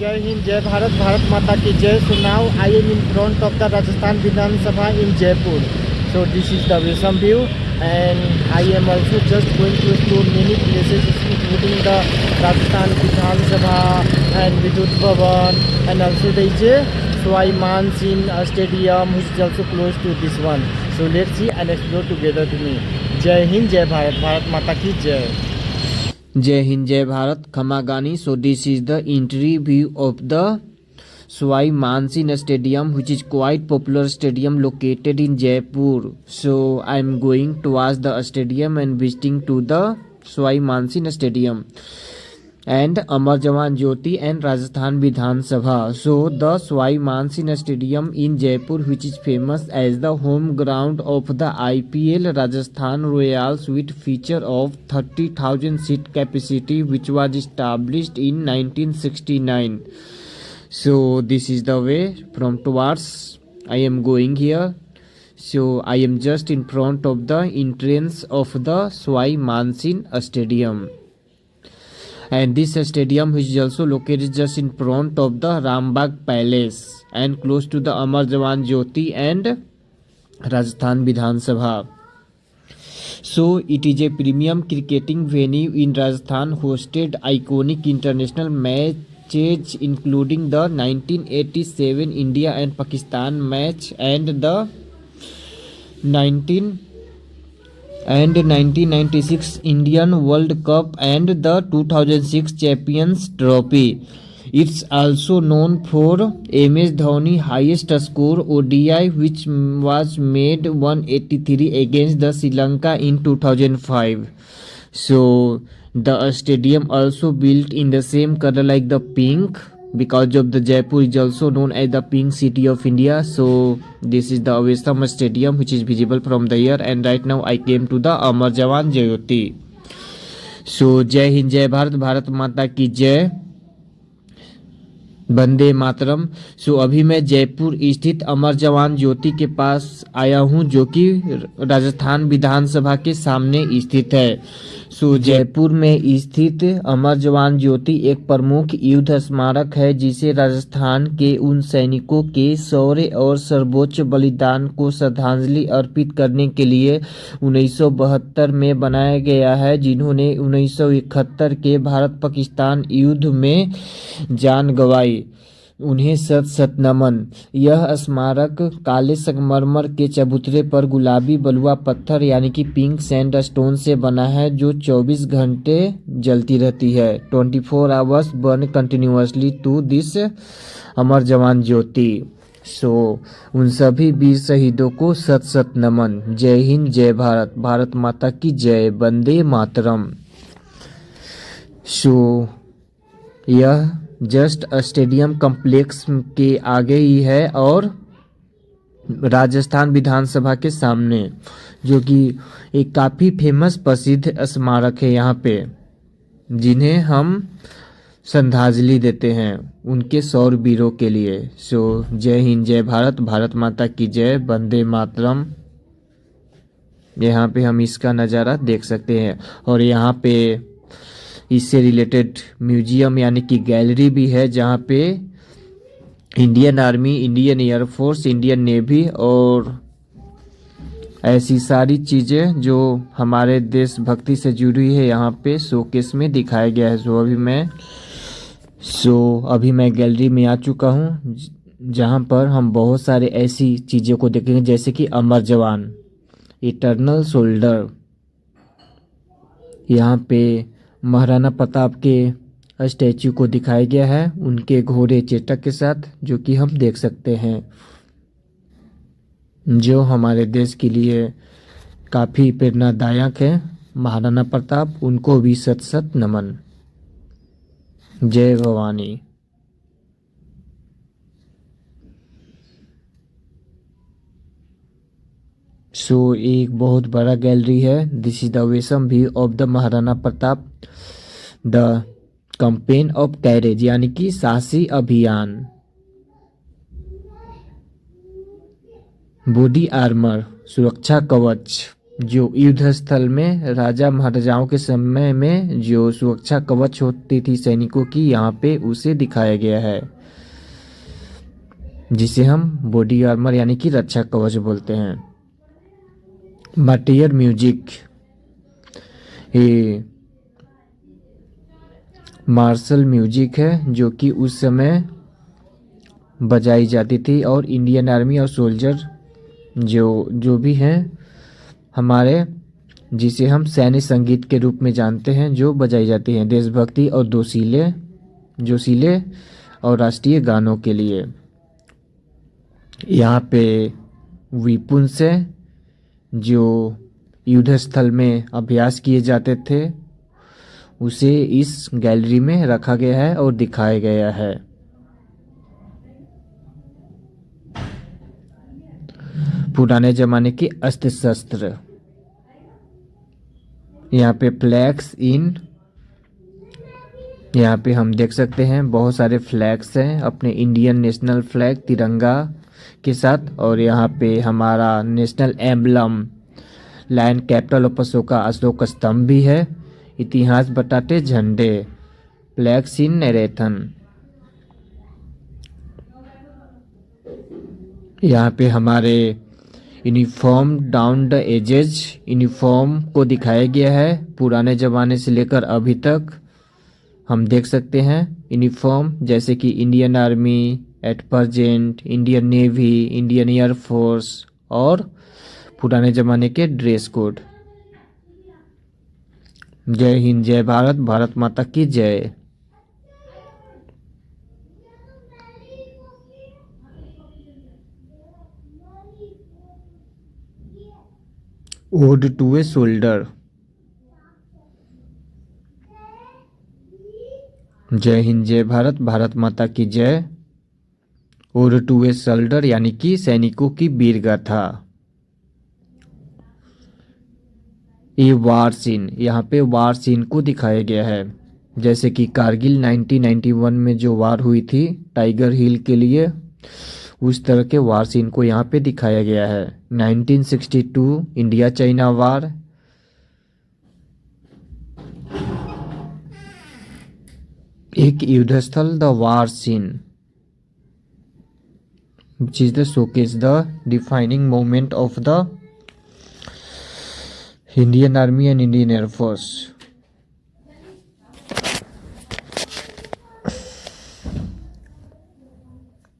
जय हिंद, जय भारत, भारत माता की जय. So now I am in front of the Rajasthan Vidhan Sabha in Jaipur. So this is the Visam view, and I am also just going to explore many places including the Rajasthan Vidhan Sabha and Vidut Bhavan, and also there is a Swai Mansin stadium which is also close to this one. So let's see and explore together to me. जय हिंद, जय भारत, भारत माता की जय. जय हिंद जय Bharat खमागानी. So this is the entry view of the Swai Mansin Stadium, which is quite popular stadium located in Jaipur. So I am going towards the stadium and visiting to the Swai Mansin Stadium and Amar Jawan Jyoti and Rajasthan Vidhan Sabha. So the Swai Mansin Stadium in Jaipur, which is famous as the home ground of the IPL Rajasthan Royals, with feature of 30,000 seat capacity, which was established in 1969. So this is the way from towards I am going here. So I am just in front of the entrance of the Swai Mansin Stadium. And this stadium which is also located just in front of the Rambagh Palace and close to the Amar Jawan Jyoti and Rajasthan Vidhan Sabha. So it is a premium cricketing venue in Rajasthan, hosted iconic international matches including the 1987 India and Pakistan match and the 1996 Indian World Cup and the 2006 Champions Trophy. It's also known for MS Dhoni highest score ODI, which was made 183 against the Sri Lanka in 2005. So the stadium also built in the same color like the pink, because of the Jaipur is also known as the pink city of India. So this is the Avesam stadium which is visible from the here, and right now I came to the Amar Jawan Jyoti. So जय हिंद जय भारत, भारत माता की जय, वंदे मातरम. सो अभी मैं जयपुर स्थित अमर जवान ज्योति के पास आया हूं, जो कि राजस्थान विधानसभा के सामने स्थित है. सो जयपुर में स्थित अमर जवान ज्योति एक प्रमुख युद्ध स्मारक है, जिसे राजस्थान के उन सैनिकों के शौर्य और सर्वोच्च बलिदान को श्रद्धांजलि अर्पित करने के लिए 1972 में बनाया गया है, जिन्होंने 1971 के भारत पाकिस्तान युद्ध में जान गंवाई. उन्हें शत शत नमन. यह स्मारक काले संगमरमर के चबूतरे पर गुलाबी बलुआ पत्थर यानी कि पिंक सैंड स्टोन से बना है, जो 24 घंटे जलती रहती है. 24 hours burn continuously to this Amar Jawan Jyoti. सो उन सभी वीर शहीदों को शत शत नमन. जय हिंद जय भारत, भारत माता की जय, वंदे मातरम. सो यह जस्ट स्टेडियम कॉम्प्लेक्स के आगे ही है और राजस्थान विधानसभा के सामने, जो कि एक काफ़ी फेमस प्रसिद्ध स्मारक है यहाँ पे, जिन्हें हम श्रद्धांजलि देते हैं उनके शौर्य वीरों के लिए. सो जय हिंद जय भारत, भारत माता की जय, वंदे मातरम. यहाँ पे हम इसका नज़ारा देख सकते हैं. और यहाँ पे इससे रिलेटेड म्यूजियम यानी कि गैलरी भी है, जहाँ पे Indian army, Indian air force, Indian navy और ऐसी सारी चीज़ें जो हमारे देशभक्ति से जुड़ी है यहाँ पे शोकेस में दिखाया गया है. अभी मैं गैलरी में आ चुका हूँ, जहाँ पर हम बहुत सारे ऐसी चीज़ों को देखेंगे, जैसे कि अमर जवान, इटर्नल सोल्डर. यहाँ पे महाराणा प्रताप के स्टैचू को दिखाया गया है, उनके घोड़े चेतक के साथ, जो कि हम देख सकते हैं, जो हमारे देश के लिए काफ़ी प्रेरणादायक है. महाराणा प्रताप, उनको भी शत शत नमन. जय भवानी. सो एक बहुत बड़ा गैलरी है. This is the awesome view of the Maharana Pratap, the campaign of courage यानी कि साहसी अभियान. बॉडी आर्मर, सुरक्षा कवच, जो युद्ध स्थल में राजा महाराजाओं के समय में जो सुरक्षा कवच होती थी सैनिकों की, यहाँ पे उसे दिखाया गया है, जिसे हम बॉडी आर्मर यानी कि रक्षा कवच बोलते हैं। मटेरियल म्यूजिक, ये मार्शल म्यूजिक है जो कि उस समय बजाई जाती थी, और इंडियन आर्मी और सोल्जर जो भी हैं हमारे, जिसे हम सैन्य संगीत के रूप में जानते हैं, जो बजाई जाती हैं देशभक्ति और जोशीले और राष्ट्रीय गानों के लिए। यहाँ पे विपुन से जो युद्ध स्थल में अभ्यास किए जाते थे उसे इस गैलरी में रखा गया है और दिखाया गया है। पुराने जमाने के अस्त्र शस्त्र, यहाँ पे फ्लैग्स इन, यहाँ पे हम देख सकते हैं बहुत सारे फ्लैग्स हैं अपने इंडियन नेशनल फ्लैग तिरंगा के साथ, और यहाँ पे हमारा national emblem lion capital of Ashok स्तंभ भी है। इतिहास बताते झंडे, फ्लैग्स इन नैरेथन। यहाँ पे हमारे uniform down the edges, uniform को दिखाया गया है पुराने ज़माने से लेकर अभी तक। हम देख सकते हैं यूनिफॉर्म जैसे कि Indian army at present, Indian navy, Indian air force और पुराने ज़माने के ड्रेस कोड। जय हिंद, जय भारत, भारत माता की जय। Ode to a soldier. जय हिंद, जय भारत, भारत माता की जय। ओड टू ए सोल्डर यानी कि सैनिकों की वीर गाथा। ये वार सीन, यहाँ पे वार सीन को दिखाया गया है, जैसे कि कारगिल 1991 में जो वार हुई थी टाइगर हिल के लिए, उस तरह के वार सीन को यहाँ पे दिखाया गया है। 1962 इंडिया चाइना वार, एक युद्ध स्थल the war scene which is the showcase the defining moment of the Indian Army and Indian Air Force.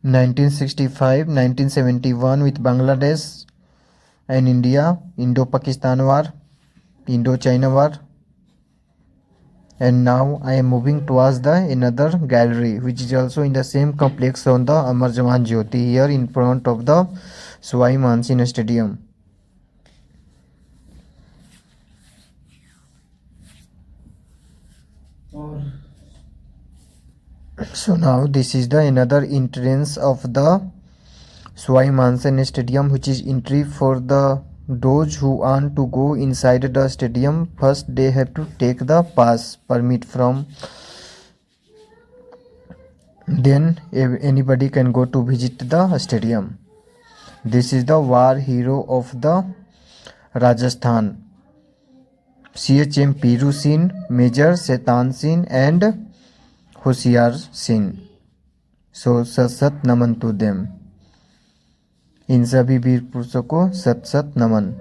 (1965) 1971 with Bangladesh and India, Indo-Pakistan War, Indo-China War. And now I am moving towards the another gallery which is also in the same complex on the Amar Jawan Jyoti, here in front of the Sawai Mansin Stadium. So now this is the another entrance of the Sawai Mansin Stadium, which is entry for the those who want to go inside the stadium. First they have to take the pass permit from, then anybody can go to visit the stadium. This is the war hero of the Rajasthan, CHM Piru Singh, Major Setan Singh and Hoshiar Singh. So सत नमन to them. इन सभी वीर पुरुषों को सत सत नमन।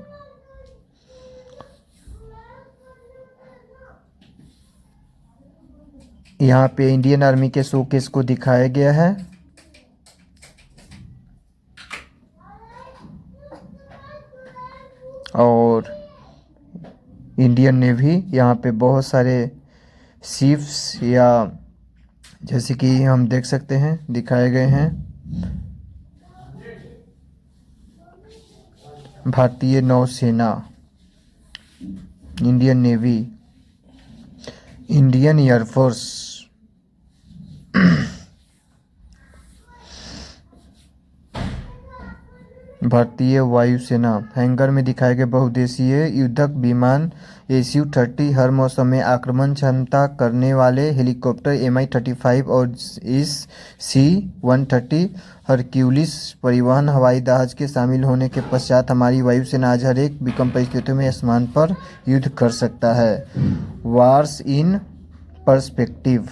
यहाँ पे Indian army के showcase को दिखाया गया है। और इंडियन नेवी, यहाँ पे बहुत सारे शिप्स या जैसे कि हम देख सकते हैं दिखाए गए हैं। भारतीय नौसेना, इंडियन नेवी, इंडियन एयरफोर्स, भारतीय वायुसेना हैंगर में दिखाए गए बहुउद्देशीय युद्धक विमान SU-30 हर मौसम में आक्रमण क्षमता करने वाले हेलीकॉप्टर Mi-35 और इस C-130 हरक्यूलिस परिवहन हवाई जहाज के शामिल होने के पश्चात हमारी वायुसेना आज हर एक विकट परिस्थितियों में आसमान पर युद्ध कर सकता है। Wars in perspective.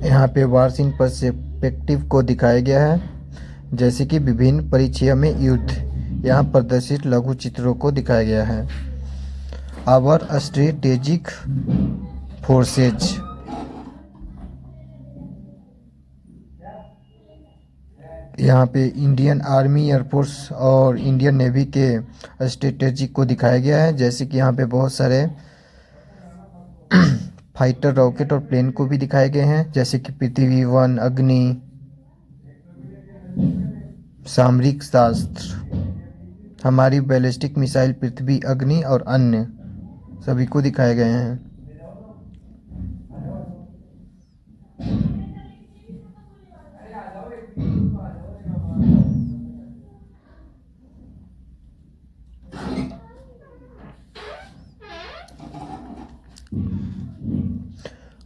यहाँ पे वार्स इन पर्सपेक्टिव को दिखाया गया है, जैसे कि विभिन्न परिचय में युद्ध। यहाँ प्रदर्शित लघु चित्रों को दिखाया गया है। Our strategic forces. यहाँ पे इंडियन आर्मी, एयरफोर्स और इंडियन नेवी के स्ट्रेटेजिक को दिखाया गया है, जैसे कि यहाँ पे बहुत सारे फाइटर रॉकेट और प्लेन को भी दिखाए गए हैं, जैसे कि पृथ्वी-1, अग्नि, सामरिक शास्त्र, हमारी बैलिस्टिक मिसाइल पृथ्वी, अग्नि और अन्य सभी को दिखाए गए हैं।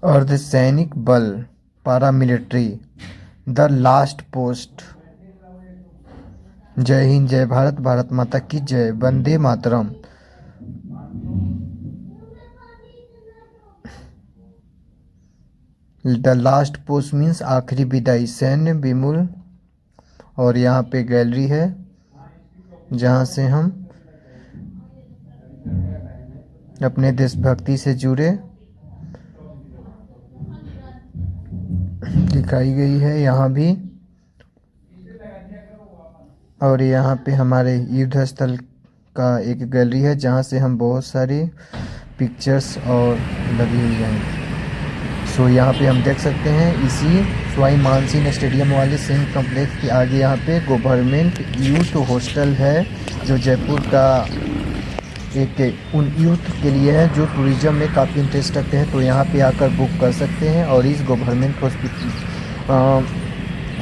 अर्धसैनिक बल, पारामिलिट्री, द लास्ट पोस्ट। जय हिंद, जय भारत, भारत माता की जय, वंदे मातरम। द लास्ट पोस्ट मीन्स आखिरी विदाई, सैन्य विमूल। और यहाँ पे गैलरी है जहाँ से हम अपने देशभक्ति से जुड़े दिखाई गई है यहाँ भी। और यहाँ पे हमारे युद्ध स्थल का एक गैलरी है जहाँ से हम बहुत सारी पिक्चर्स और लगी हुई हैं। सो यहाँ पे हम देख सकते हैं इसी सवाई मानसिंह स्टेडियम वाले सेम कॉम्प्लेक्स के आगे यहाँ पे गवर्नमेंट यूथ हॉस्टल है, जो जयपुर का एक उन यूथ के लिए है जो टूरिज्म में काफ़ी इंटरेस्ट रखते हैं, तो यहाँ पे आकर बुक कर सकते हैं और इस गवर्नमेंट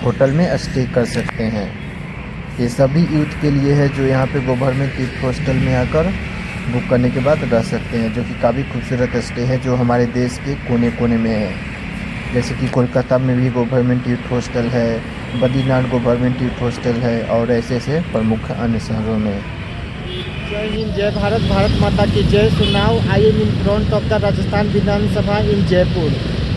होटल में स्टे कर सकते हैं। ये सभी यूथ के लिए है जो यहाँ पे गवर्नमेंट यूथ हॉस्टल में आकर बुक करने के बाद रह सकते हैं, जो कि काफ़ी खूबसूरत स्टे है जो हमारे देश के कोने कोने में है। जैसे कि कोलकाता में भी गवर्नमेंट यूथ हॉस्टल है, बद्रीनाथ गवर्नमेंट यूथ हॉस्टल है और ऐसे ऐसे प्रमुख अन्य शहरों में। जय हिंद, जय भारत, भारत माता की जय। So now I am in front of the Rajasthan Vidhan Sabha in Jaipur.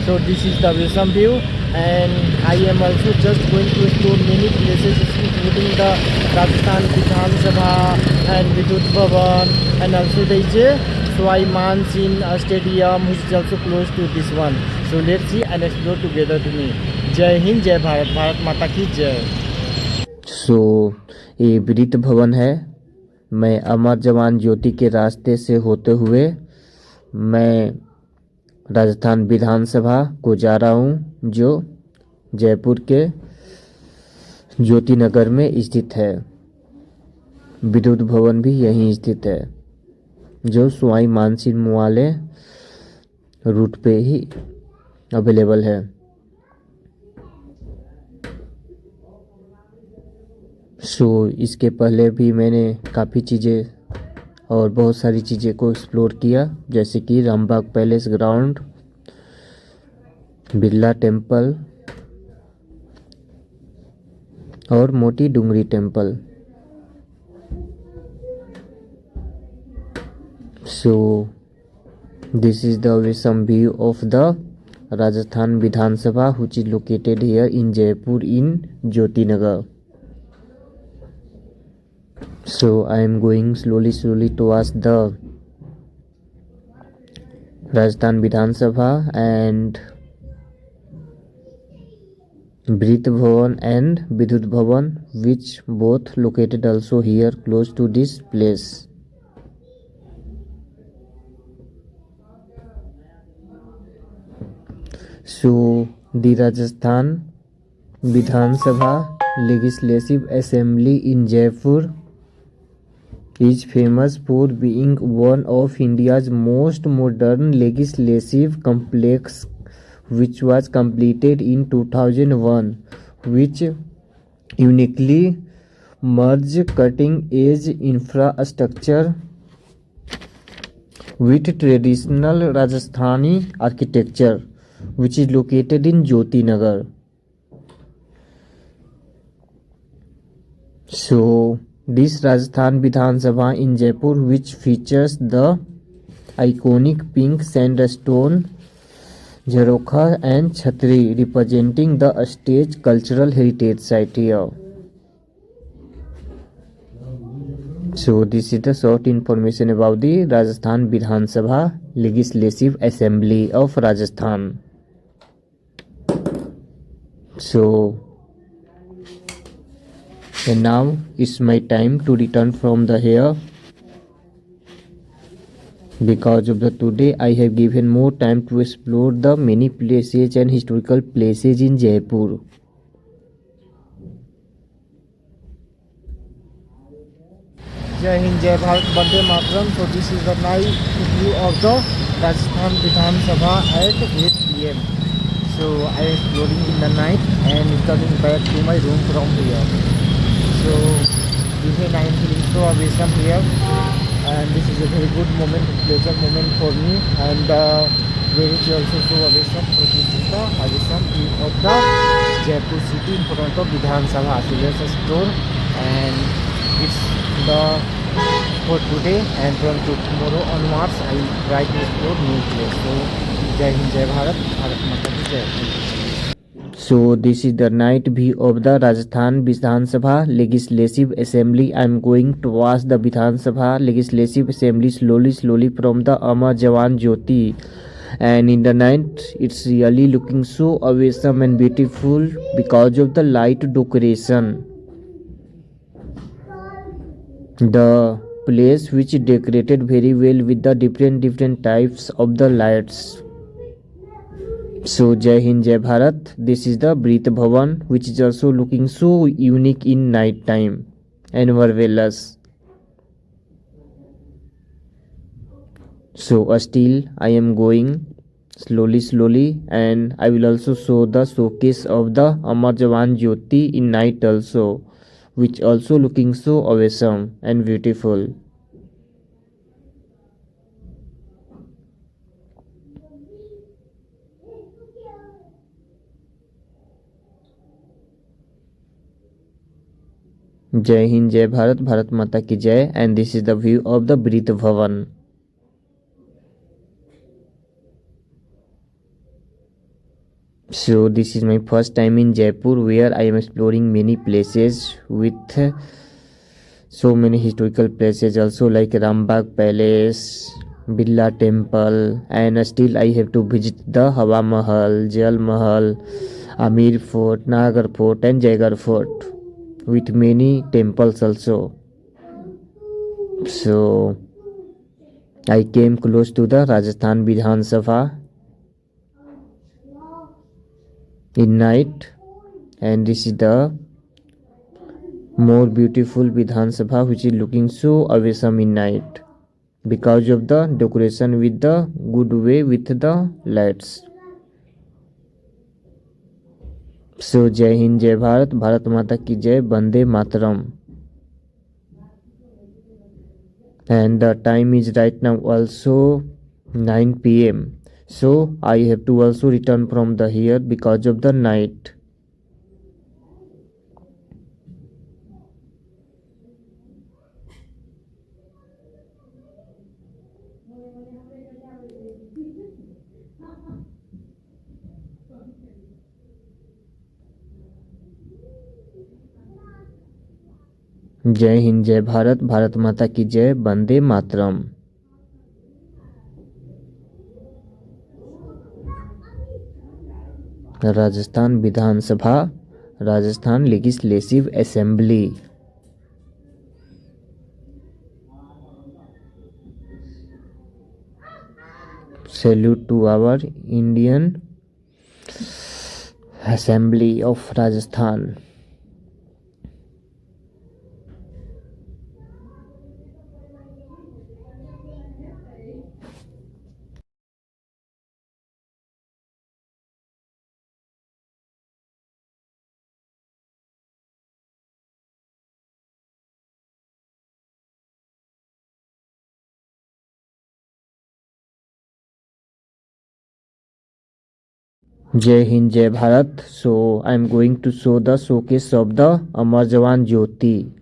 So this is the Visam view, and I am also just going to explore many places, including the Rajasthan Vidhan Sabha and Vidut Bhavan, and also there is a Sawai Mansin Stadium, which is also close to this one. So let's see and explore together to me. जय हिंद, जय भारत, भारत माता की जय। सो ये विदित भवन है। मैं अमर जवान ज्योति के रास्ते से होते हुए मैं राजस्थान विधानसभा को जा रहा हूँ, जो जयपुर के ज्योति नगर में स्थित है। विद्युत भवन भी यहीं स्थित है, जो सवाई मानसिंह वाले रूट पे ही अवेलेबल है। सो इसके पहले भी मैंने काफ़ी चीज़ें और बहुत सारी चीज़ें को एक्सप्लोर किया, जैसे कि Rambagh palace ground, Birla temple और Moti Dungri temple. So this is the विसम view of the Rajasthan Vidhan Sabha which is located here in Jaipur in Jyoti Nagar. So I am going slowly towards the Rajasthan Vidhan Sabha and Brit Bhavan and Vidut Bhavan, which both located also here close to this place. So the Rajasthan Vidhan Sabha Legislative Assembly in Jaipur is famous for being one of India's most modern legislative complex, which was completed in 2001, which uniquely merged cutting-edge infrastructure with traditional Rajasthani architecture, which is located in Jyoti Nagar. So this Rajasthan Vidhan Sabha in Jaipur, which features the iconic pink sandstone Jharokha and Chhatri, representing the state cultural heritage site here. So this is the short information about the Rajasthan Vidhan Sabha Legislative Assembly of Rajasthan. So and now it's my time to return from the here. Because of the today I have given more time to explore the many places and historical places in Jaipur. Jai Hind, Jai Bharat, Vande Mataram. So this is the night view of the Rajasthan Vidhan Sabha at 8 PM. So I am exploring in the night and returning back to my room from here. So even I am feeling so awesome here, and this is a very good moment, pleasure moment for me, and where is also so awesome. So this is the awesome view of the Jaipur city in front of Vidhan Sabha. So let's explore, and it's the for today, and from tomorrow onwards I will try to explore new place. So Jai Hind, Jai Bharat, Bharat Mata ki Jai. So this is the night view of the Rajasthan Vidhan Sabha Legislative Assembly. I am going towards the Vidhan Sabha Legislative Assembly slowly from the Amar Jawan Jyoti. And in the night it's really looking so awesome and beautiful because of the light decoration. The place which is decorated very well with the different types of the lights. So Jai Hind, Jai Bharat. This is the Brit Bhavan, which is also looking so unique in night time and marvelous. So still I am going slowly, and I will also show the showcase of the Amar Jawan Jyoti in night also, which also looking so awesome and beautiful. Jai Hind, Jai Bharat, Bharat Mata ki Jai. And this is the view of the Brit Bhavan. So this is my first time in Jaipur, where I am exploring many places with so many historical places also, like Rambagh Palace, Birla Temple, and still I have to visit the Hawa Mahal, Jal Mahal, Amir Fort, Nagar Fort and Jaigarh Fort, with many temples also. So I came close to the Rajasthan Vidhan Sabha in night, and this is the more beautiful Vidhan Sabha, which is looking so awesome in night because of the decoration with the good way with the lights. So Jai Hind, Jai Bharat, Bharat Mata ki Jai, Vande Mataram. And the time is right now also 9 PM. So I have to also return from the here because of the night. जय हिंद, जय भारत, भारत माता की जय, वंदे मातरम। Rajasthan Vidhan Sabha, Rajasthan legislative assembly. Salute to our Indian Assembly of Rajasthan. जय हिंद जय Bharat. So I am going to show the showcase of the Amar Jawan Jyoti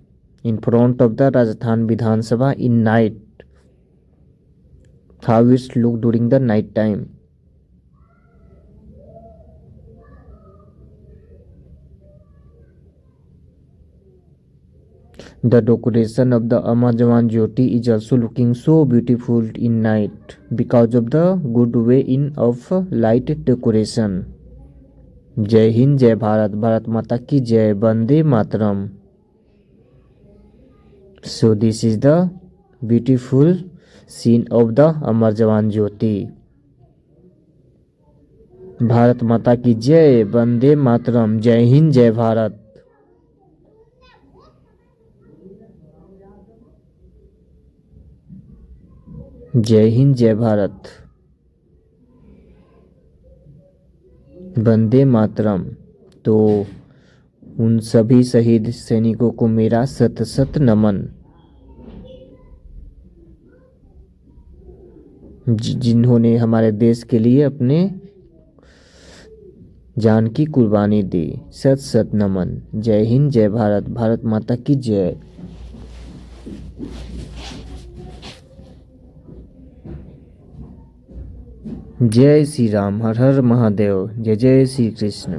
in front of the Rajasthan Vidhan Sabha in night. How it look during the night time. The decoration of the Amar Jawan Jyoti is also looking so beautiful in night because of the good way in of light decoration. जय हिंद जय भारत. भारत माता की जय. वंदे मातरम. So this is the beautiful scene of the अमर जवान ज्योति. भारत माता की जय. वंदे मातरम. जय हिंद जय भारत. जय हिंद जय भारत. वंदे मातरम. तो उन सभी शहीद सैनिकों को मेरा शत शत नमन, जिन्होंने हमारे देश के लिए अपने जान की कुर्बानी दी. शत शत नमन. जय हिंद जय भारत. भारत माता की जय. जय श्री राम. हर हर महादेव. जय जय Shri Krishna.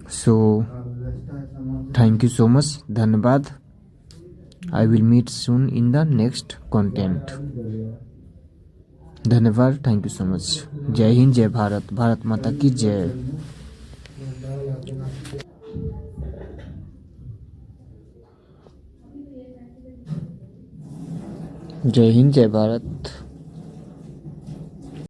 So thank you so much. धन्यवाद. I will meet soon in the next content. धन्यवाद. Thank you so much. जय हिंद जय भारत. भारत माता की जय. जय हिंद जय भारत.